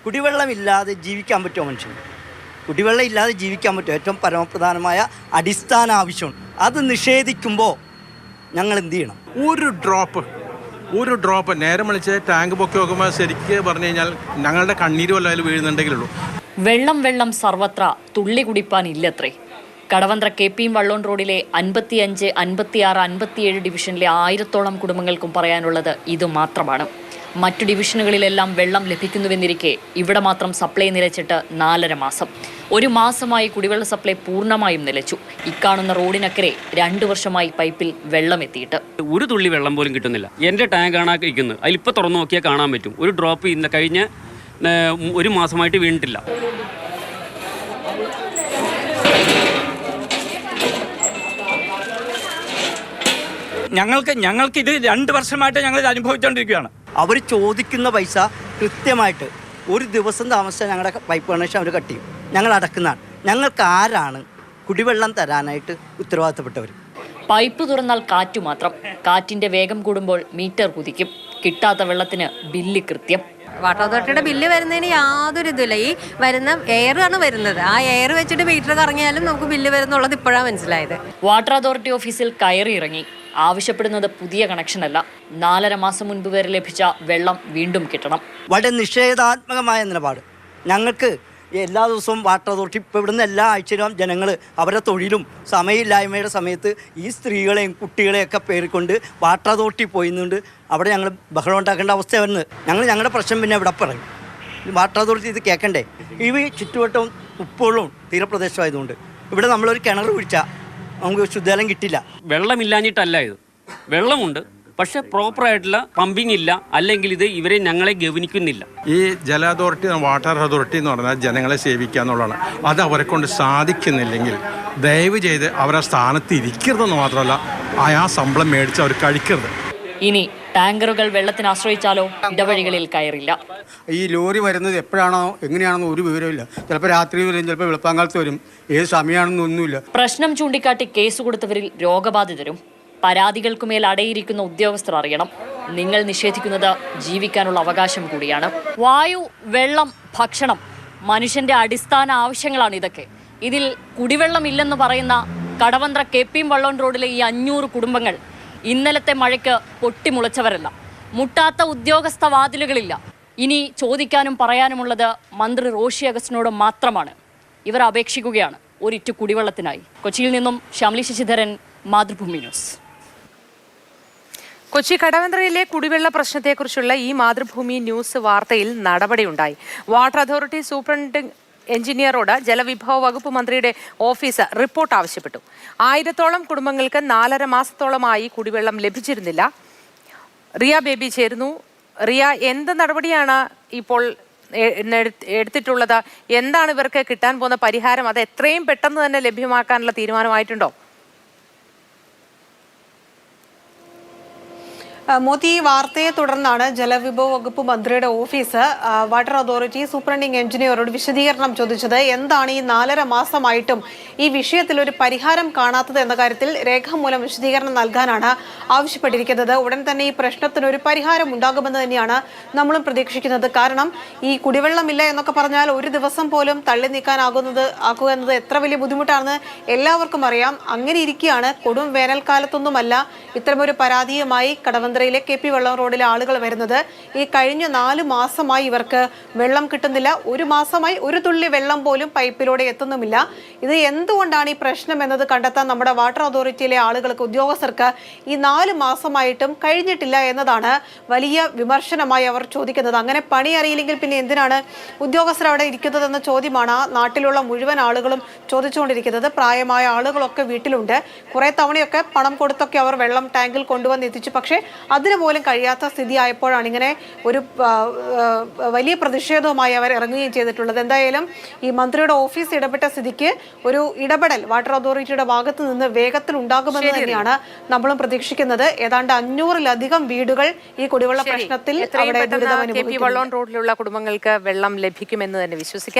കുടിവെള്ളമില്ലാതെ ജീവിക്കാൻ പറ്റുമോ മനുഷ്യന്? കുടിവെള്ളം ഇല്ലാതെ ജീവിക്കാൻ പറ്റുമോ? ഏറ്റവും പരമപ്രധാനമായ അടിസ്ഥാന ആവശ്യമാണ്. അത് നിഷേധിക്കുമ്പോൾ ഞങ്ങൾ എന്ത് ചെയ്യണം? ഒരു ഡ്രോപ്പ് നേരം വിളിച്ച് ടാങ്ക് പൊക്കി നോക്കുമ്പോൾ ശരിക്ക് പറഞ്ഞു കഴിഞ്ഞാൽ ഞങ്ങളുടെ കണ്ണീര് വല്ല അതിൽ വീഴുന്നുണ്ടെങ്കിലുള്ളൂ. വെള്ളം സർവത്ര തുള്ളി കുടിപ്പാനില്ലത്രേ. കടവന്ത്ര KP വള്ളോൺ റോഡിലെ 55, 56, 57 ഡിവിഷനിലെ 1000-ഓളം കുടുംബങ്ങൾക്കും പറയാനുള്ളത് ഇത് മാത്രമാണ്. മറ്റു ഡിവിഷനുകളിലെല്ലാം വെള്ളം ലഭിക്കുന്നുവെന്നിരിക്കെ ഇവിടെ മാത്രം സപ്ലൈ നിലച്ചിട്ട് 4.5 മാസം. 1 മാസമായി കുടിവെള്ള സപ്ലൈ പൂർണ്ണമായും നിലച്ചു. ഇക്കാണുന്ന റോഡിനക്കരെ 2 വർഷമായി പൈപ്പിൽ വെള്ളം എത്തിയിട്ട് ഒരു തുള്ളി വെള്ളം പോലും കിട്ടുന്നില്ല. എൻ്റെ ടാങ്കാണ് ഇരിക്കുന്നത്. അതിലിപ്പോൾ തുറന്നു നോക്കിയാൽ കാണാൻ പറ്റും. ഒരു ഡ്രോപ്പ് ഇന്ന് കഴിഞ്ഞ 1 മാസമായിട്ട് വീണിട്ടില്ല. ഞങ്ങൾക്ക് ഇത് 2 വർഷമായിട്ട് ഞങ്ങൾ അനുഭവിച്ചുകൊണ്ടിരിക്കുകയാണ്. അവർ ചോദിക്കുന്ന പൈസ കൃത്യമായിട്ട് ഒരു ദിവസം താമസിച്ചാൽ ഞങ്ങളുടെ പൈപ്പ് കണക്ഷൻ അവർ കട്ട് ചെയ്യും. ഞങ്ങൾ അടക്കുന്നതാണ്. ഞങ്ങൾക്ക് ആരാണ് കുടിവെള്ളം തരാനായിട്ട് ഉത്തരവാദിത്തപ്പെട്ടവർ? പൈപ്പ് തുറന്നാൽ കാറ്റു മാത്രം. കാറ്റിന്റെ വേഗം കൂടുമ്പോൾ മീറ്റർ കുതിക്കും. കിട്ടാത്ത വെള്ളത്തിന് ബില്ല് കൃത്യം. വാട്ടർ അതോറിറ്റിയുടെ ബില്ല് വരുന്നതിന് യാതൊരു ഇതില്ല. ഈ വരുന്ന എയറാണ് വരുന്നത്. ആ എയർ വെച്ചിട്ട് മീറ്റർ കറങ്ങിയാലും നമുക്ക് ബില്ല് വരുന്നുള്ളത് ഇപ്പോഴാണ് മനസ്സിലായത്. വാട്ടർ അതോറിറ്റി ഓഫീസിൽ കയറി ഇറങ്ങി. ആവശ്യപ്പെടുന്നത് പുതിയ കണക്ഷനല്ല, 4.5 മാസം മുൻപ് വരെ ലഭിച്ച വെള്ളം വീണ്ടും കിട്ടണം. വളരെ നിഷേധാത്മകമായ നിലപാട്. ഞങ്ങൾക്ക് എല്ലാ ദിവസവും വാട്ടർ അതോറിറ്റി ഇപ്പോൾ ഇവിടുന്ന് എല്ലാ ആഴ്ചയിലും ജനങ്ങൾ അവരുടെ തൊഴിലും സമയമില്ലായ്മയുടെ സമയത്ത് ഈ സ്ത്രീകളെയും കുട്ടികളെയൊക്കെ പേരിക്കൊണ്ട് വാട്ടർ അതോറിറ്റി പോയിന്നുണ്ട്. അവിടെ ഞങ്ങൾ ബഹളം ഉണ്ടാക്കേണ്ട അവസ്ഥ വരുന്നത്. ഞങ്ങളുടെ പ്രശ്നം പിന്നെ ഇവിടെ പറയും. വാട്ടർ അതോറിറ്റി ഇത് കേൾക്കണ്ടേ? ഈ ചുറ്റുവട്ടവും ഉപ്പുവെള്ളവും തീരപ്രദേശമായതുകൊണ്ട് ഇവിടെ നമ്മളൊരു കിണർ കുഴിച്ചാൽ നമുക്ക് ശുദ്ധജലം കിട്ടില്ല. വെള്ളമില്ലാഞ്ഞിട്ടല്ല ഇത്, വെള്ളമുണ്ട്, പക്ഷെ പ്രോപ്പറായിട്ടുള്ള പമ്പിങ് ഇല്ല. അല്ലെങ്കിൽ ഇത് ഇവരെ ഞങ്ങളെ ഗവനിക്കുന്നില്ല. ഈ ജല അതോറിറ്റി, വാട്ടർ അതോറിറ്റി എന്ന് പറഞ്ഞാൽ ജനങ്ങളെ സേവിക്കുക എന്നുള്ളതാണ്. അത് അവരെ കൊണ്ട് സാധിക്കുന്നില്ലെങ്കിൽ ദയവ് ചെയ്ത് അവരുടെ സ്ഥാനത്ത് ഇരിക്കരുതെന്ന് മാത്രമല്ല, ആ ശമ്പളം മേടിച്ച് അവർ കഴിക്കരുത്. ഇനി ടാങ്കറുകൾ വെള്ളത്തിന് ആശ്രയിച്ചാലോ? ഇടവഴികളിൽ കയറില്ല. ഈ ലോറി വരുന്നത് എപ്പോഴാണോ എങ്ങനെയാണെന്ന് ഒരു വിവരമില്ല. ചിലപ്പോൾ രാത്രി വരും, ചിലപ്പോൾ വെളുപ്പാങ്കാലത്ത് വരും. ഏത് സമയമാണെന്നൊന്നുമില്ല. പ്രശ്നം ചൂണ്ടിക്കാട്ടി കേസ് കൊടുത്തവരിൽ രോഗബാധിതരും പരാതികൾക്കുമേൽ അടയിരിക്കുന്ന ഉദ്യോഗസ്ഥർ അറിയണം. നിങ്ങൾ നിഷേധിക്കുന്നത് ജീവിക്കാനുള്ള അവകാശം കൂടിയാണ്. വായു, വെള്ളം, ഭക്ഷണം, മനുഷ്യന്റെ അടിസ്ഥാന ആവശ്യങ്ങളാണ് ഇതൊക്കെ. ഇതിൽ കുടിവെള്ളമില്ലെന്ന് പറയുന്ന കടവന്ത്ര KP വള്ളോൺ റോഡിലെ ഈ 500 കുടുംബങ്ങൾ ഇന്നലത്തെ മഴയ്ക്ക് പൊട്ടിമുളച്ചവരല്ല. മുട്ടാത്ത ഉദ്യോഗസ്ഥ വാതിലുകളില്ല. ഇനി ചോദിക്കാനും പറയാനുമുള്ളത് മന്ത്രി റോഷി അഗസ്റ്റിനോട് മാത്രമാണ്. ഇവർ അപേക്ഷിക്കുകയാണ് ഒരിറ്റു കുടിവെള്ളത്തിനായി. കൊച്ചിയിൽ നിന്നും ശ്യാമലി ശശിധരൻ, മാതൃഭൂമി ന്യൂസ്. കൊച്ചി കടവന്ത്രയിലെ കുടിവെള്ള പ്രശ്നത്തെക്കുറിച്ചുള്ള ഈ മാതൃഭൂമി ന്യൂസ് വാർത്തയിൽ നടപടിയുണ്ടായി. വാട്ടർ അതോറിറ്റി സൂപ്രണ്ടിംഗ് എഞ്ചിനീയറോട് ജലവിഭവ വകുപ്പ് മന്ത്രിയുടെ ഓഫീസ് റിപ്പോർട്ട് ആവശ്യപ്പെട്ടു. 1000-ഓളം കുടുംബങ്ങൾക്ക് 4.5 മാസത്തോളമായി കുടിവെള്ളം ലഭിച്ചിരുന്നില്ല. റിയ ബേബി ചേരുന്നു. റിയ, എന്ത് നടപടിയാണ് ഇപ്പോൾ എടുത്തിട്ടുള്ളത്? എന്താണ് ഇവർക്ക് കിട്ടാൻ പോകുന്ന പരിഹാരം? അത് എത്രയും പെട്ടെന്ന് തന്നെ ലഭ്യമാക്കാനുള്ള തീരുമാനമായിട്ടുണ്ടോ? മോദി, ഈ വാർത്തയെ തുടർന്നാണ് ജലവിഭവ വകുപ്പ് മന്ത്രിയുടെ ഓഫീസ് വാട്ടർ അതോറിറ്റി സൂപ്രണ്ടിംഗ് എഞ്ചിനീയറോട് വിശദീകരണം ചോദിച്ചത്. എന്താണ് ഈ 4.5 മാസമായിട്ടും ഈ വിഷയത്തിൽ ഒരു പരിഹാരം കാണാത്തത് എന്ന കാര്യത്തിൽ രേഖാമൂലം വിശദീകരണം നൽകാനാണ് ആവശ്യപ്പെട്ടിരിക്കുന്നത്. ഉടൻ തന്നെ ഈ പ്രശ്നത്തിന് ഒരു പരിഹാരം ഉണ്ടാകുമെന്ന് തന്നെയാണ് നമ്മളും പ്രതീക്ഷിക്കുന്നത്. കാരണം ഈ കുടിവെള്ളമില്ല എന്നൊക്കെ പറഞ്ഞാൽ ഒരു ദിവസം പോലും തള്ളി ആക്കുക എന്നത് എത്ര വലിയ ബുദ്ധിമുട്ടാണെന്ന് എല്ലാവർക്കും അറിയാം. അങ്ങനെ ഇരിക്കുകയാണ് കൊടും വേനൽക്കാലത്തൊന്നുമല്ല ഇത്തരമൊരു പരാതിയുമായി കടവന്ത്രയിലെ KP വള്ളോൺ റോഡിലെ ആളുകൾ വരുന്നത്. ഈ കഴിഞ്ഞ 4 മാസമായി ഇവർക്ക് വെള്ളം കിട്ടുന്നില്ല. 1 മാസമായി ഒരു തുള്ളി വെള്ളം പോലും പൈപ്പിലൂടെ എത്തുന്നുമില്ല. ഇത് എന്തുകൊണ്ടാണ് ഈ പ്രശ്നം എന്നത് കണ്ടെത്താൻ നമ്മുടെ വാട്ടർ അതോറിറ്റിയിലെ ആളുകൾക്ക്, ഉദ്യോഗസ്ഥർക്ക് ഈ 4 മാസമായിട്ടും കഴിഞ്ഞിട്ടില്ല എന്നതാണ് വലിയ വിമർശനമായി അവർ ചോദിക്കുന്നത്. അങ്ങനെ പണി അറിയില്ലെങ്കിൽ പിന്നെ എന്തിനാണ് ഉദ്യോഗസ്ഥർ അവിടെ ഇരിക്കുന്നതെന്ന ചോദ്യമാണ് നാട്ടിലുള്ള മുഴുവൻ ആളുകളും ചോദിച്ചുകൊണ്ടിരിക്കുന്നത്. പ്രായമായ ആളുകളൊക്കെ വീട്ടിലുണ്ട്. കുറേ തവണയൊക്കെ പണം കൊടുത്തൊക്കെ അവർ വെള്ളം ടാങ്കിൽ കൊണ്ടുവന്ന് എത്തിച്ചു. പക്ഷേ അതിന് പോലും കഴിയാത്ത സ്ഥിതി ആയപ്പോഴാണ് ഇങ്ങനെ ഒരു വലിയ പ്രതിഷേധവുമായി അവർ ഇറങ്ങുകയും ചെയ്തിട്ടുള്ളത്. എന്തായാലും ഈ മന്ത്രിയുടെ ഓഫീസ് ഇടപെട്ട സ്ഥിതിക്ക് ഒരു ഇടപെടൽ വാട്ടർ അതോറിറ്റിയുടെ ഭാഗത്ത് നിന്ന് വേഗത്തിൽ ഉണ്ടാകുമെന്ന് തന്നെയാണ് നമ്മളും പ്രതീക്ഷിക്കുന്നത്. ഏതാണ്ട് 500-ലധികം വീടുകൾ ഈ കുടിവെള്ള പ്രശ്നത്തിൽ KP വള്ളോൺ റോഡിലുള്ള കുടുംബങ്ങൾക്ക് വെള്ളം ലഭിക്കുമെന്ന് തന്നെ വിശ്വസിക്കാം.